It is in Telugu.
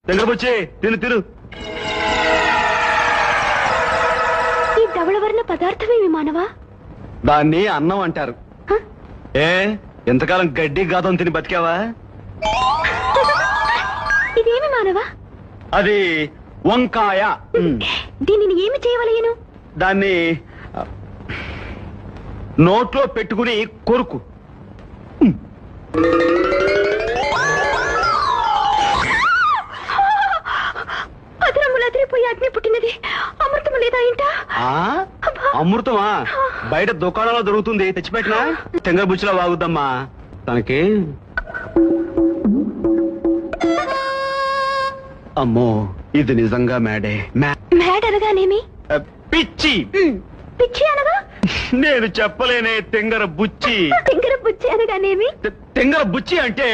దగ్గర వచ్చే తిను తిను. ఈ ధవళవర్ణ పదార్థమేమి మానవా? దాన్ని అన్నం అంటారు. ఏ ఎంతకాలం గడ్డి గాదం తిని బతికావా? ఇదేమి మానవా? అది వంకాయ. దీనిని ఏమి చేయవలయను? దాన్ని నోట్లో పెట్టుకుని కొరుకు. అదరములు అదిరిపోయి అగ్ని పుట్టినది. అమృతము లేదా ఇంట? అమృతమా? బయట దుకాణంలో దొరుకుతుంది, తెచ్చిపెట్టినా. తెంగర బుచ్చిలో వాగుద్దమ్మా తనకి. అమ్మో ఇది నిజంగా మేడే. మేడ అనగానేమి? పిచ్చి. పిచ్చి అనగా? నేను చెప్పలేనే. తెంగర బుచ్చి. తెంగర బుచ్చి అనగానేమి? తెంగర బుచ్చి అంటే